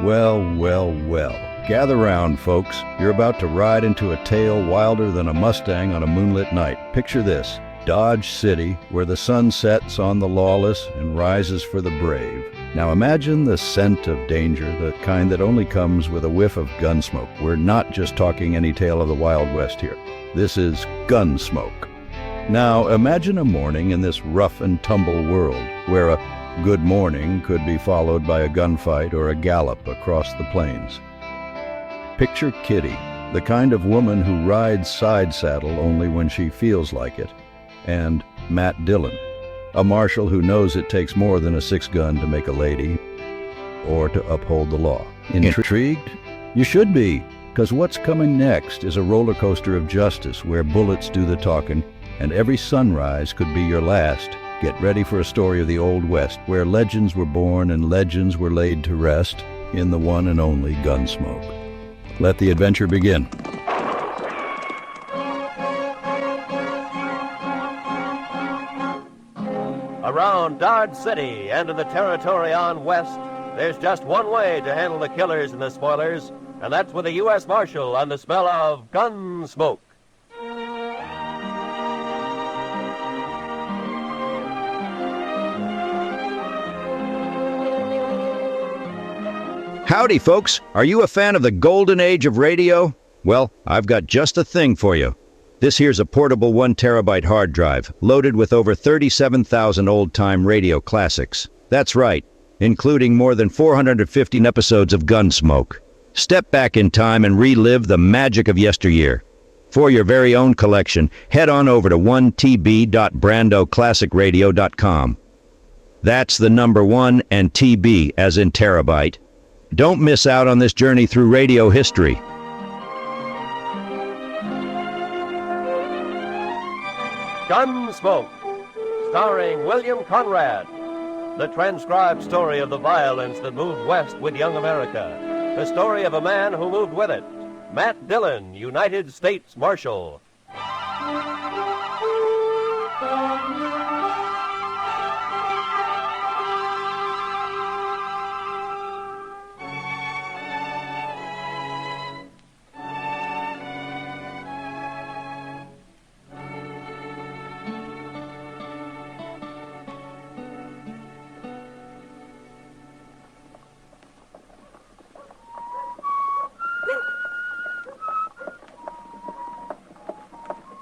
Well, well, well. Gather round, folks. You're about to ride into a tale wilder than a Mustang on a moonlit night. Picture this: Dodge City, where the sun sets on the lawless and rises for the brave. Now imagine the scent of danger, the kind that only comes with a whiff of gunsmoke. We're not just talking any tale of the Wild West here. This is Gunsmoke. Now imagine a morning in this rough and tumble world, where a good morning could be followed by a gunfight or a gallop across the plains. Picture Kitty, the kind of woman who rides side saddle only when she feels like it, and Matt Dillon, a marshal who knows it takes more than a six-gun to make a lady or to uphold the law. Intrigued? You should be, because what's coming next is a roller coaster of justice where bullets do the talking, and every sunrise could be your last. Get ready for a story of the Old West, where legends were born and legends were laid to rest in the one and only Gunsmoke. Let the adventure begin. Around Dodge City and in the territory on west, there's just one way to handle the killers and the spoilers, and that's with a U.S. Marshal on the smell of Gunsmoke. Howdy, folks. Are you a fan of the golden age of radio? Well, I've got just a thing for you. This here's a portable 1 terabyte hard drive, loaded with over 37,000 old-time radio classics. That's right, including more than 415 episodes of Gunsmoke. Step back in time and relive the magic of yesteryear. For your very own collection, head on over to 1tb.brandoclassicradio.com. That's the number 1 and TB as in terabyte. Don't miss out on this journey through radio history. Gunsmoke, starring William Conrad. The transcribed story of the violence that moved west with young America. The story of a man who moved with it. Matt Dillon, United States Marshal.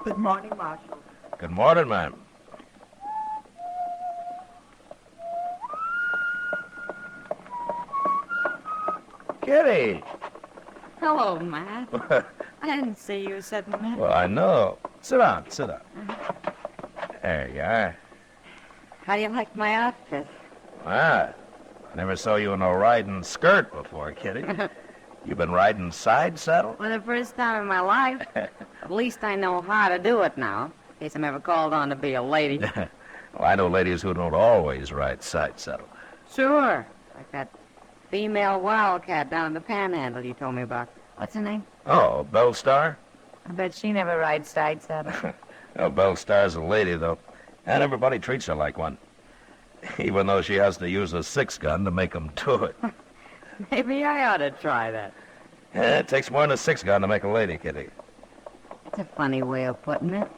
Good morning, Marshal. Good morning, ma'am. Kitty! Hello, Matt. I didn't see you sitting there. Well, I know. Sit down, sit down. There you are. How do you like my outfit? Ah, I never saw you in a riding skirt before, Kitty. You been riding side saddle? For the first time in my life. At least I know how to do it now, in case I'm ever called on to be a lady. Well, I know ladies who don't always ride side saddle. Sure. Like that female wildcat down in the Panhandle you told me about. What's her name? Oh, Belle Star? I bet she never rides side saddle. Oh, Belle Star's a lady, though. And everybody treats her like one. Even though she has to use a six-gun to make 'em do it. Maybe I ought to try that. Yeah, it takes more than a six-gun to make a lady, Kitty. That's a funny way of putting it.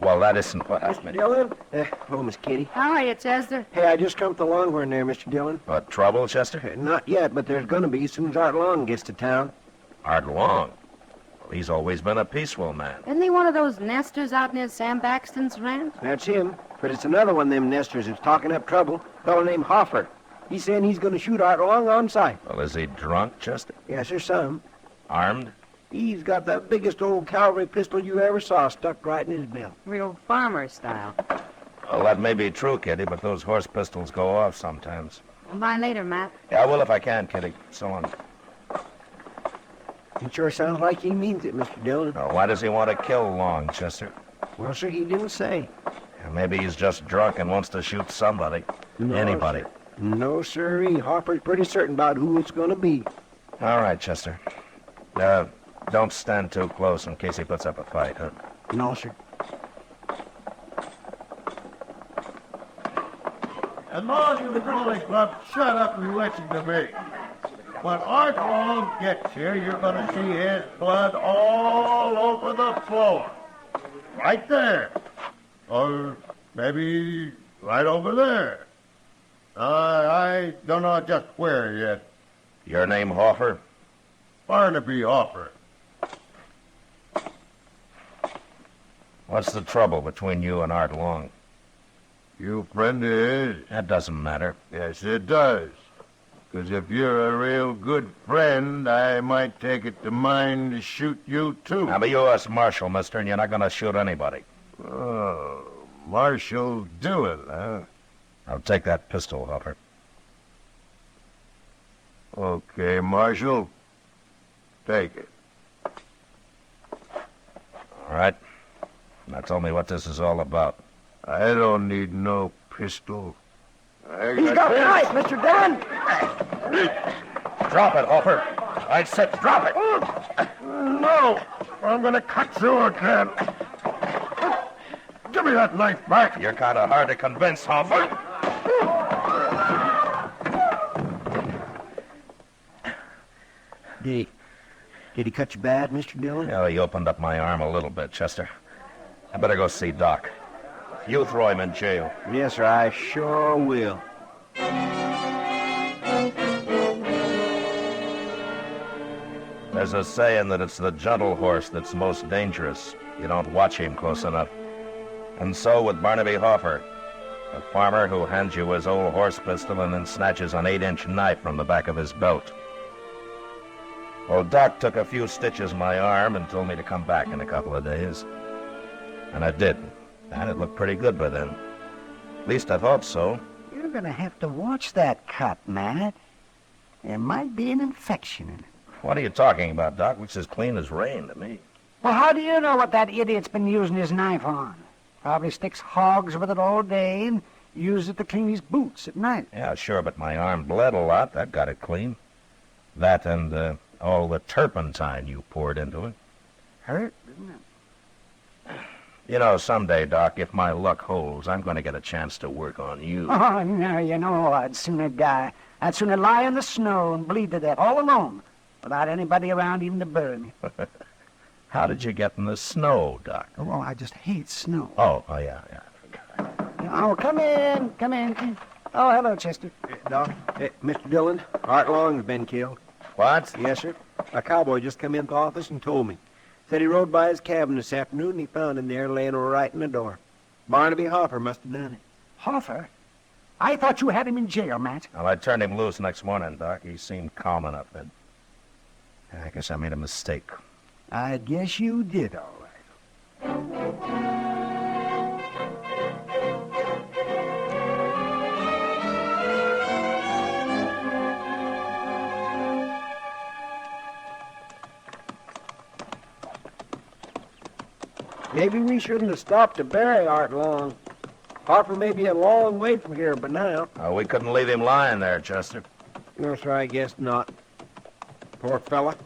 Well, that isn't what I meant. Dillon? Hello, Miss Kitty. How are you, Chester? Hey, I just come to the Longhorn there, Mr. Dillon. What, trouble, Chester? Not yet, but there's gonna be as soon as Art Long gets to town. Art Long? Well, he's always been a peaceful man. Isn't he one of those nesters out near Sam Baxton's ranch? That's him. But it's another one of them nesters who's talking up trouble. A fellow named Hoffer. He's saying he's gonna shoot Art Long on sight. Well, is he drunk, Chester? Yes, sir, some. Armed? He's got the biggest old cavalry pistol you ever saw stuck right in his belt. Real farmer style. Well, that may be true, Kitty, but those horse pistols go off sometimes. Bye later, Matt. Yeah, I will if I can, Kitty. So long. It sure sounds like he means it, Mr. Dillon. Now, why does he want to kill Long, Chester? Well, sir, he didn't say. Maybe he's just drunk and wants to shoot somebody. No, Anybody. Sir. No, sirree. Hopper's pretty certain about who it's gonna be. All right, Chester. Don't stand too close in case he puts up a fight, huh? No, sir. And all you trolling club, shut up and listen to me. when Art Long gets here, you're going to see his blood all over the floor. Right there. Or maybe right over there. I don't know just where yet. Your name, Hoffer? Barnaby Hoffer. What's the trouble between you and Art Long? You friend of his? That doesn't matter. Yes, it does. 'Cause if you're a real good friend, I might take it to mind to shoot you, too. I'm a U.S. Marshal, mister, and you're not going to shoot anybody. Oh, Marshal Dillon, huh? I'll take that pistol, Hoffer. Okay, Marshal. Take it. All right. Now tell me what this is all about. I don't need no pistol. He's got a knife, Mr. Dillon. Drop it, Hoffer. I said drop it. No, I'm gonna cut you again. Give me that knife back. You're kind of hard to convince, Hoffer. Did he cut you bad, Mr. Dillon? Yeah, he opened up my arm a little bit, Chester. I better go see Doc. You throw him in jail. Yes, sir, I sure will. There's a saying that it's the gentle horse that's most dangerous. You don't watch him close enough. And so with Barnaby Hoffer, a farmer who hands you his old horse pistol and then snatches an 8-inch knife from the back of his belt. Well, Doc took a few stitches in my arm and told me to come back in a couple of days. And I did. And it looked pretty good by then. At least I thought so. You're going to have to watch that cut, Matt. There might be an infection in it. What are you talking about, Doc? Looks as clean as rain to me. Well, how do you know what that idiot's been using his knife on? Probably sticks hogs with it all day and uses it to clean his boots at night. Yeah, sure, but my arm bled a lot. That got it clean. That and all the turpentine you poured into it. Hurt, didn't it? You know, someday, Doc, if my luck holds, I'm going to get a chance to work on you. Oh, no, you know, I'd sooner die. I'd sooner lie in the snow and bleed to death all alone without anybody around even to bury me. How did you get in the snow, Doc? Oh, well, I just hate snow. Oh, yeah. Oh, come in. Oh, hello, Chester. Doc, Mr. Dillon, Art Long has been killed. What? Yes, sir. A cowboy just come into the office and told me. Said he rode by his cabin this afternoon and he found him there laying right in the door. Barnaby Hoffer must have done it. Hoffer? I thought you had him in jail, Matt. Well, I turned him loose next morning, Doc. He seemed calm enough then. I guess I made a mistake. I guess you did, all right. Maybe we shouldn't have stopped to bury Art Long. Hoffer may be a long way from here, but now. We couldn't leave him lying there, Chester. No, sir, I guess not. Poor fella.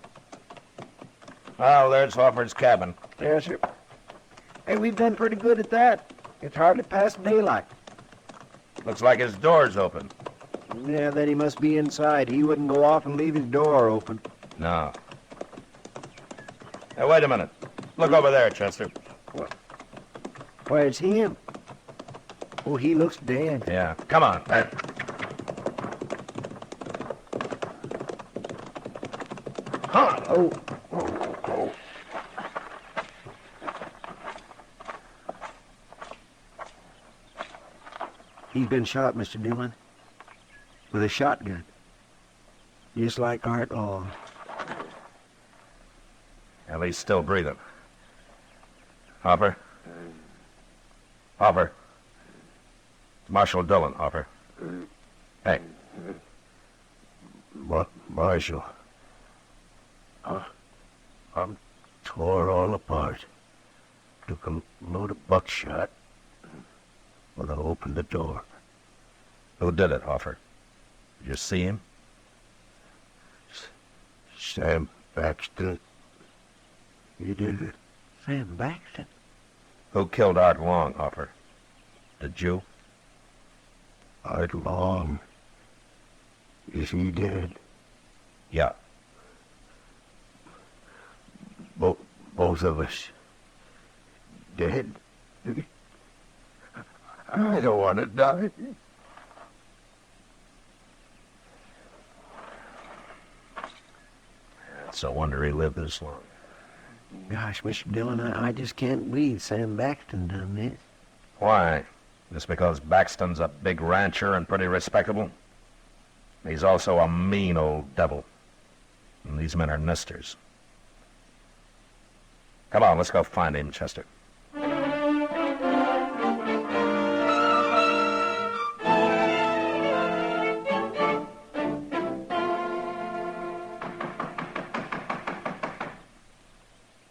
Well, there's Hoffer's cabin. Yes, sir. Hey, we've done pretty good at that. It's hardly past daylight. Looks like his door's open. Yeah, then he must be inside. He wouldn't go off and leave his door open. No. Hey, wait a minute. Look over there, Chester. Why, it's him. Oh, he looks dead. Yeah, come on. Huh. Oh. He's been shot, Mr. Dillon. With a shotgun. Just like Art Long. Well, he's still breathing. Hoffer? Hoffer? It's Marshal Dillon, Hoffer. Hey. Marshal. I'm tore all apart. Took a load of buckshot when I opened the door. Who did it, Hoffer? Did you see him? Sam Baxter. He did it. Sam Baxter? Who killed Art Long, Hoffer? Did you? Art Long. Is he dead? Yeah. Both of us dead? I don't want to die. It's a wonder he lived this long. Gosh, Mr. Dillon, I just can't believe Sam Baxton done this. Why? Just because Baxton's a big rancher and pretty respectable? He's also a mean old devil. And these men are nesters. Come on, let's go find him, Chester.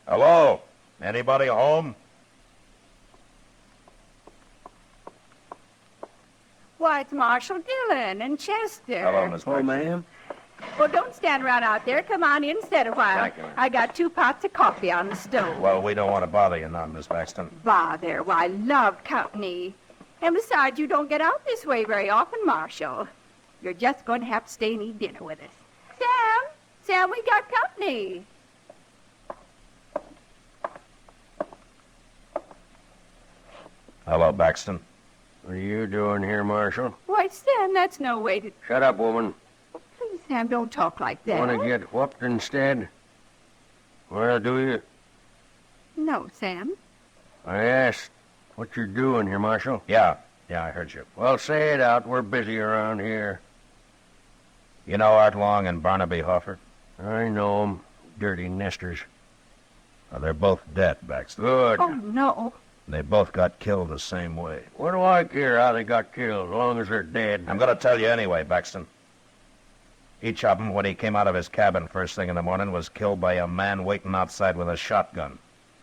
Hello? Anybody home? Why, it's Marshal Dillon and Chester. Hello, Miss Oh, Baxter. ma'am. Well, don't stand around out there. Come on in, sit a while. Thank you, ma'am. I got 2 pots of coffee on the stove. Well, we don't want to bother you now, Miss Baxton. Bother. Why, I love company. And besides, you don't get out this way very often, Marshal. You're just going to have to stay and eat dinner with us. Sam, we got company. Hello, Baxton. What are you doing here, Marshal? Why, Sam, that's no way to... Shut up, woman. Please, Sam, don't talk like that. Want to get whooped instead? Well, do you? No, Sam. I asked what you're doing here, Marshal. Yeah, I heard you. Well, say it out. We're busy around here. You know Art Long and Barnaby Hoffer? I know 'em. Dirty nesters. Well, they're both dead, Baxter. Good. Oh, no. They both got killed the same way. What do I care how they got killed, as long as they're dead? I'm going to tell you anyway, Baxton. Each of them, when he came out of his cabin first thing in the morning, was killed by a man waiting outside with a shotgun.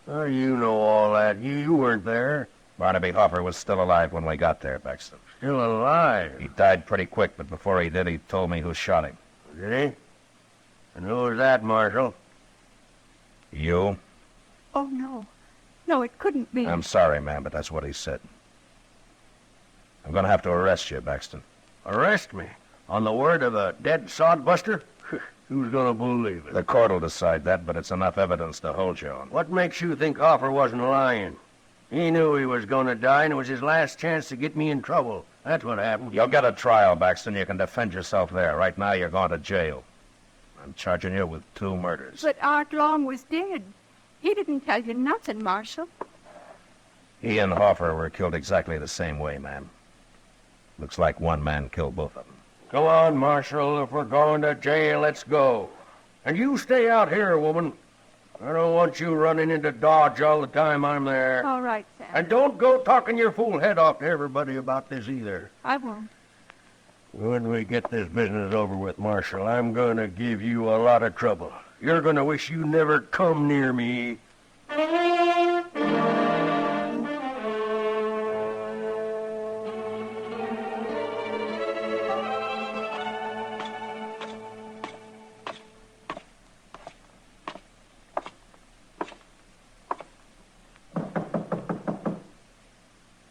Oh, you know all that. You weren't there. Barnaby Hoffer was still alive when we got there, Baxton. Still alive. He died pretty quick, but before he did, he told me who shot him. Did he? And who was that, Marshal? You? Oh, no. No, it couldn't be. I'm sorry, ma'am, but that's what he said. I'm going to have to arrest you, Baxton. Arrest me? On the word of a dead sodbuster? Who's gonna believe it? The court will decide that, but it's enough evidence to hold you on. What makes you think Hoffer wasn't lying? He knew he was gonna die, and it was his last chance to get me in trouble. That's what happened. You'll get a trial, Baxton. You can defend yourself there. Right now, you're going to jail. I'm charging you with 2 murders. But Art Long was dead. He didn't tell you nothing, Marshal. He and Hoffer were killed exactly the same way, ma'am. Looks like one man killed both of them. Come on, Marshal. If we're going to jail, let's go. And you stay out here, woman. I don't want you running into Dodge all the time I'm there. All right, Sam. And don't go talking your fool head off to everybody about this either. I won't. When we get this business over with, Marshal, I'm going to give you a lot of trouble. You're going to wish you never come near me.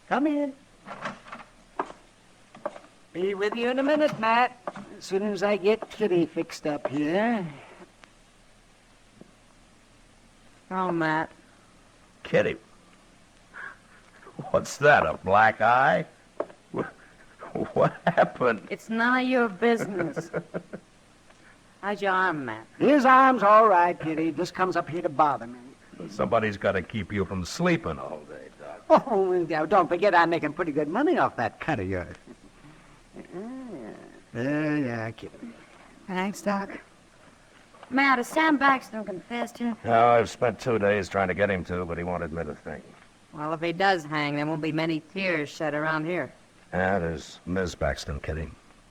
Come in. Be with you in a minute, Matt. As soon as I get Kitty fixed up here. Oh, Matt. Kitty. What's that, a black eye? What happened? It's none of your business. How's your arm, Matt? His arm's all right, Kitty. Just comes up here to bother me. Somebody's got to keep you from sleeping all day, Doc. Oh, now, don't forget I'm making pretty good money off that cut of yours. Yeah, Kitty. Thanks, Doc. Matt, has Sam Baxter confessed yet? No, I've spent 2 days trying to get him to, but he won't admit a thing. Well, if he does hang, there won't be many tears shed around here. Yeah, there's Miss Baxton, Kitty.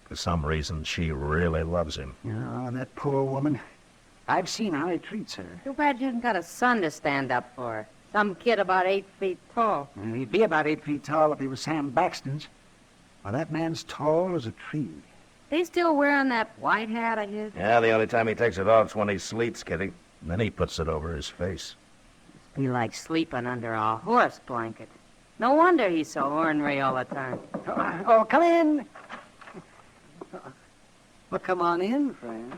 For some reason, she really loves him. Oh, that poor woman. I've seen how he treats her. Too bad you haven't got a son to stand up for her. Some kid about 8 feet tall. And he'd be about 8 feet tall if he was Sam Baxton's. Well, that man's tall as a tree. They still wearing that white hat of his? Yeah, the only time he takes it off is when he sleeps, Kitty. Then he puts it over his face. Be like sleeping under a horse blanket. No wonder he's so ornery all the time. Oh, come in. Well, come on in, friend.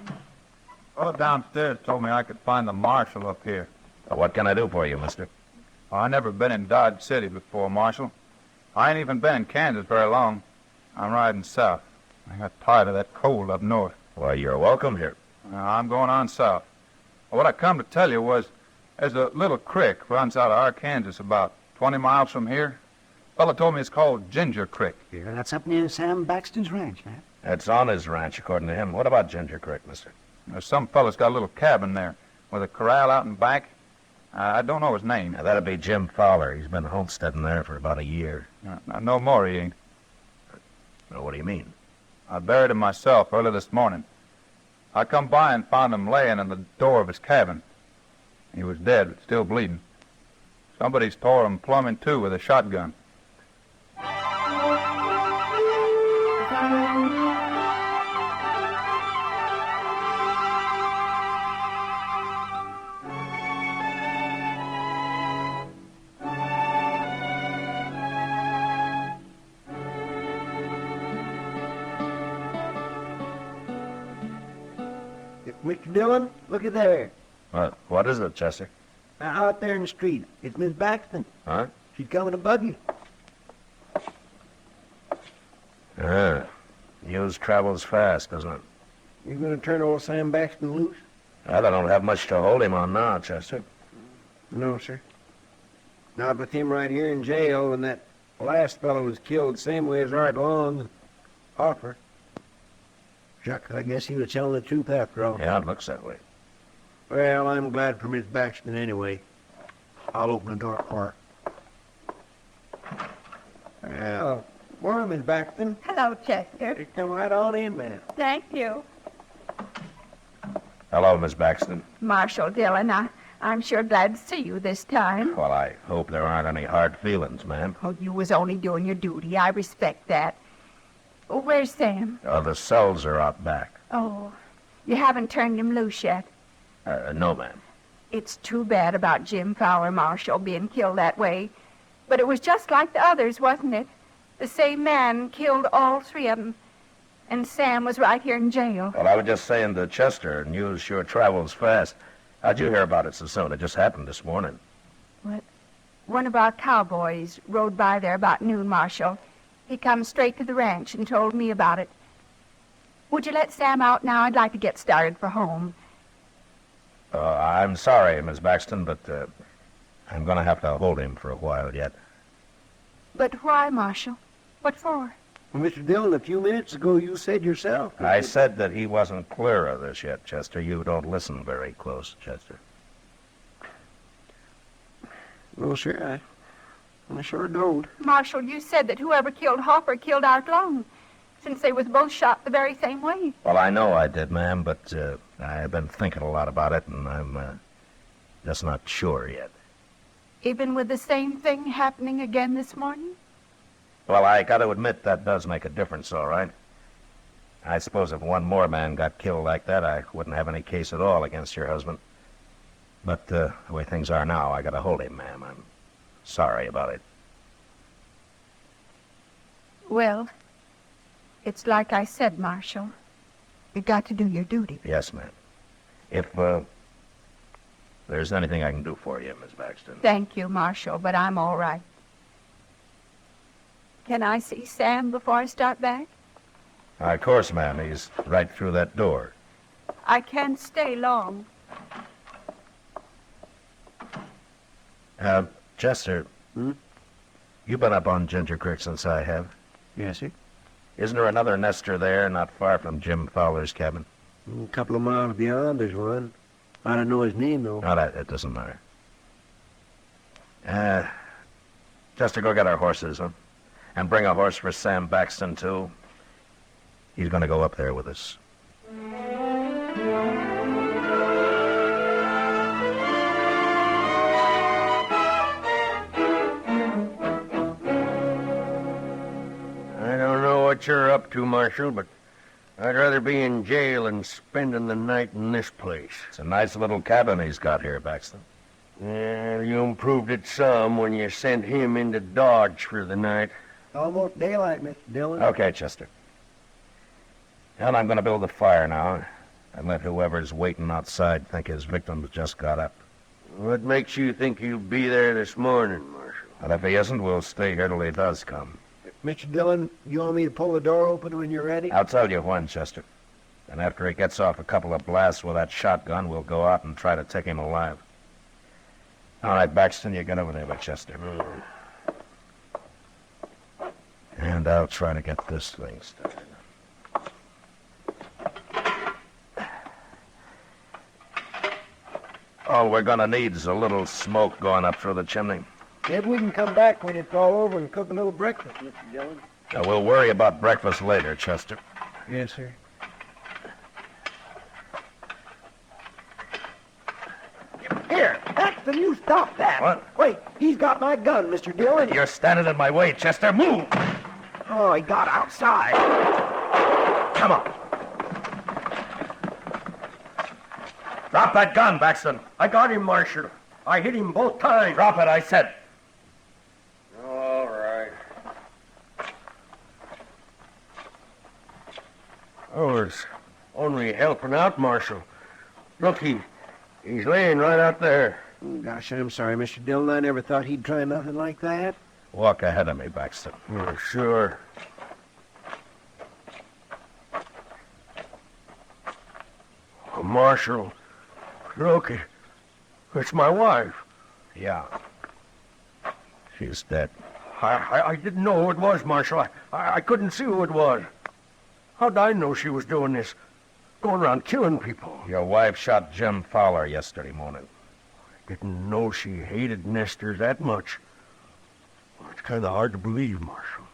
fellow downstairs told me I could find the marshal up here. What can I do for you, mister? I never been in Dodge City before, Marshal. I ain't even been in Kansas very long. I'm riding south. I got tired of that cold up north. Why, you're welcome here. I'm going on south. What I come to tell you was, there's a little creek runs out of Arkansas about 20 miles from here. Fellow told me it's called Ginger Creek. Here, that's up near Sam Baxton's ranch, man. It's on his ranch, according to him. What about Ginger Creek, mister? There's some fellow's got a little cabin there with a corral out in back. I don't know his name. Now, that'd be Jim Fowler. He's been homesteading there for about a year. No more he ain't. Well, what do you mean? I buried him myself early this morning. I come by and found him laying in the door of his cabin. He was dead, but still bleeding. Somebody's tore him plumb in two with a shotgun. Mr. Dillon, look at there. What is it, Chester? Out there in the street. It's Miss Baxton. Huh? She's coming to buggy. News travels fast, doesn't it? You gonna turn old Sam Baxton loose? Well, I don't have much to hold him on now, Chester. No, sir. Not with him right here in jail, and that last fellow was killed the same way as Art Long and Hopper. Shucks, I guess he was telling the truth after all. Yeah, it looks that way. Well, I'm glad for Miss Baxton anyway. I'll open the door for her. Well, morning, Miss Baxton. Hello, Chester. Come right on in, ma'am. Thank you. Hello, Miss Baxton. Marshal Dillon, I'm sure glad to see you this time. Well, I hope there aren't any hard feelings, ma'am. Oh, you was only doing your duty. I respect that. Oh, where's Sam? The cells are out back. Oh, you haven't turned him loose yet? No, ma'am. It's too bad about Jim Fowler, Marshal, being killed that way. But it was just like the others, wasn't it? The same man killed all three of them. And Sam was right here in jail. Well, I was just saying to Chester, news sure travels fast. How'd you hear about it so soon? It just happened this morning. What? One of our cowboys rode by there about noon, Marshal. He come straight to the ranch and told me about it. Would you let Sam out now? I'd like to get started for home. I'm sorry, Miss Baxton, but I'm going to have to hold him for a while yet. But why, Marshal? What for? Well, Mr. Dillon, a few minutes ago you said yourself. I said that he wasn't clear of this yet, Chester. You don't listen very close, Chester. Well, sure, I sure don't. Marshal, you said that whoever killed Hopper killed Art Long, since they was both shot the very same way. Well, I know I did, ma'am, but I've been thinking a lot about it, and I'm just not sure yet. Even with the same thing happening again this morning? Well, I got to admit that does make a difference, all right. I suppose if one more man got killed like that, I wouldn't have any case at all against your husband. But the way things are now, I got to hold him, ma'am. I'm sorry about it. Well, it's like I said, Marshal. You got to do your duty. Yes, ma'am. If there's anything I can do for you, Miss Baxton. Thank you, Marshal, but I'm all right. Can I see Sam before I start back? Of course, ma'am. He's right through that door. I can't stay long. Chester. You been up on Ginger Creek since I have. Yes, sir. Isn't there another nester there, not far from Jim Fowler's cabin? A couple of miles beyond there's one. I don't know his name, though. No, that doesn't matter. Chester, go get our horses, huh? And bring a horse for Sam Baxton, too. He's going to go up there with us. I don't know what you're up to, Marshal, but I'd rather be in jail than spending the night in this place. It's a nice little cabin he's got here, Baxton. Yeah, you improved it some when you sent him into Dodge for the night. Almost daylight, Mr. Dillon. Okay, Chester. And I'm going to build a fire now. and let whoever's waiting outside think his victim's just got up. What makes you think he'll be there this morning, Marshal? And if he isn't, we'll stay here till he does come. Mr. Dillon, you want me to pull the door open when you're ready? I'll tell you when, Chester. And after he gets off a couple of blasts with that shotgun, we'll go out and try to take him alive. All right, Baxton, you get over there with Chester. And I'll try to get this thing started. All we're gonna need is a little smoke going up through the chimney. Maybe we can come back when it's all over and cook a little breakfast, Mr. Dillon. Now, we'll worry about breakfast later, Chester. Yes, sir. Here, Paxton, you stop that. What? Wait, he's got my gun, Mr. Dillon. You're standing in my way, Chester. Move! Oh, he got outside. Come on. Drop that gun, Baxton. I got him, Marshal. I hit him both times. Drop it, I said. All right. Oh, it's only helping out, Marshal. Look, he's laying right out there. Gosh, I'm sorry, Mr. Dillon. I never thought he'd try nothing like that. Walk ahead of me, Baxton. Oh, sure. Oh, Marshal, look, it's my wife. Yeah. She's dead. I didn't know who it was, Marshal. I couldn't see who it was. How'd I know she was doing this? Going around killing people. Your wife shot Jim Fowler yesterday morning. I didn't know she hated Nestor that much. It's kind of hard to believe, Marshal.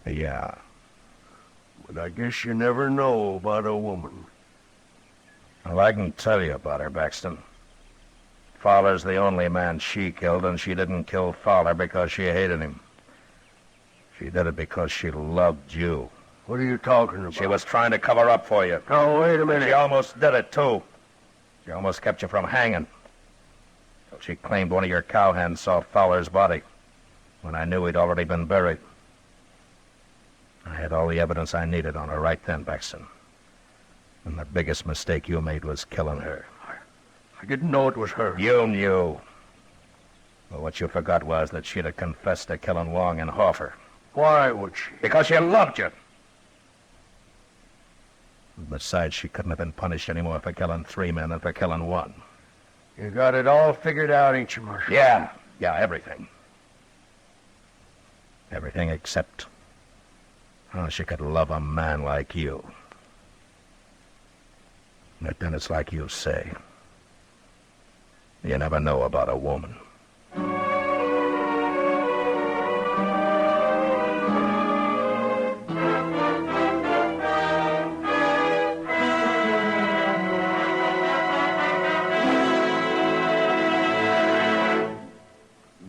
Yeah. But I guess you never know about a woman. Well, I can tell you about her, Baxton. Fowler's the only man she killed, and she didn't kill Fowler because she hated him. She did it because she loved you. What are you talking about? She was trying to cover up for you. Oh, wait a minute. She almost did it, too. She almost kept you from hanging. So she claimed one of your cowhands saw Fowler's body when I knew he'd already been buried. I had all the evidence I needed on her right then, Baxton. And the biggest mistake you made was killing her. I didn't know it was her. You knew. Well, what you forgot was that she'd have confessed to killing Wong and Hoffer. Why would she? Because she loved you. Besides, she couldn't have been punished any more for killing 3 men than for killing 1. You got it all figured out, ain't you, Marshal? Yeah, everything. Everything except how she could love a man like you. But then it's like you say. You never know about a woman.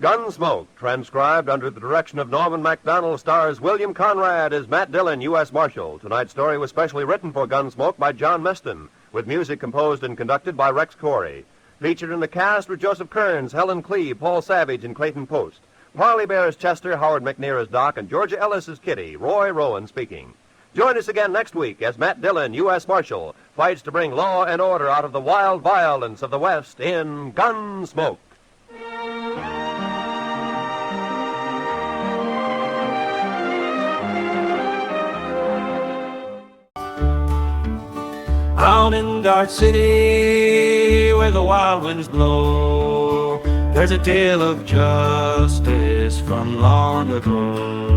Gunsmoke, transcribed under the direction of Norman MacDonald, stars William Conrad as Matt Dillon, U.S. Marshal. Tonight's story was specially written for Gunsmoke by John Meston, with music composed and conducted by Rex Corey. Featured in the cast were Joseph Kearns, Helen Cleve, Paul Savage, and Clayton Post. Parley Bear as Chester, Howard McNear as Doc, and Georgia Ellis as Kitty. Roy Rowan speaking. Join us again next week as Matt Dillon, U.S. Marshal, fights to bring law and order out of the wild violence of the West in Gunsmoke. Out in Dart City, where the wild winds blow, there's a tale of justice from long ago.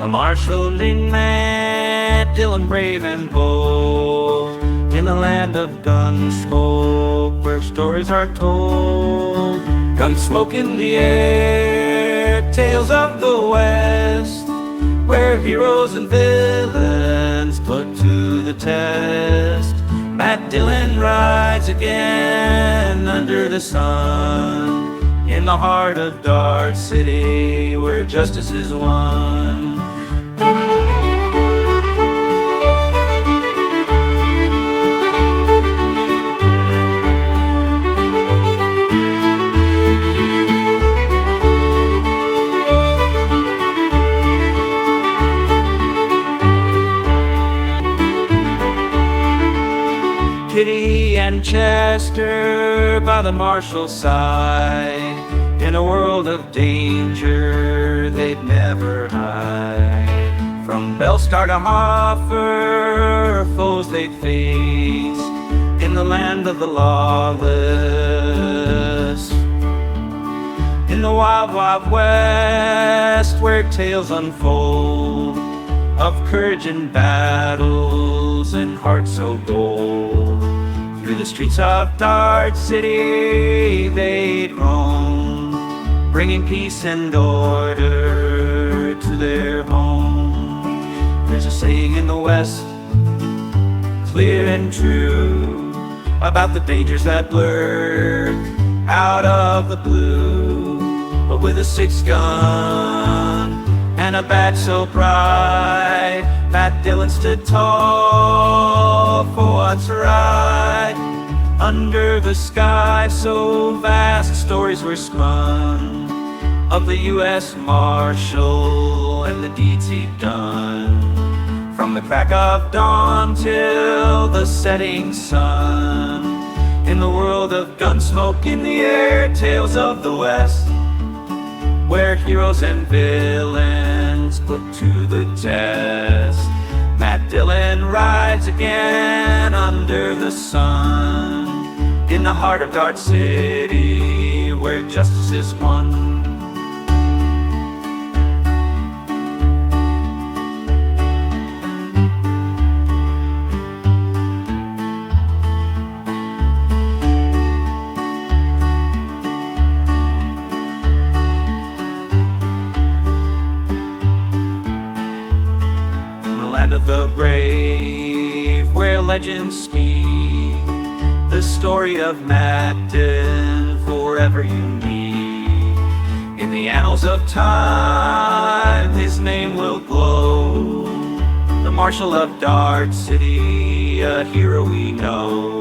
A Marshal Matt Dillon, brave and bold, in the land of Gunsmoke, where stories are told. Gunsmoke in the air, tales of the West, where heroes and villains put to the test. Matt Dillon rides again under the sun, in the heart of Dart City, where justice is won. Lee and Chester by the Marshal's side. In a world of danger they'd never hide. From Bellstar to Hoffer, foes they'd face in the land of the lawless. In the wild, wild west, where tales unfold of courage and battles and hearts so bold. Through the streets of Dart City they'd roam, bringing peace and order to their home. There's a saying in the West, clear and true, about the dangers that blur out of the blue. But with a 6-gun and a badge so bright, Matt Dillon stood tall for what's right. Under the sky so vast, stories were spun of the U.S. Marshal and the deeds he'd done. From the crack of dawn till the setting sun, in the world of gunsmoke in the air, tales of the West, where heroes and villains put to the test. Matt Dillon rides again under the sun, in the heart of Dart City, where justice is won. Land of the brave, where legends speak the story of Matt Dillon, forever unique. In the annals of time, his name will glow, the Marshal of Dart City, a hero we know.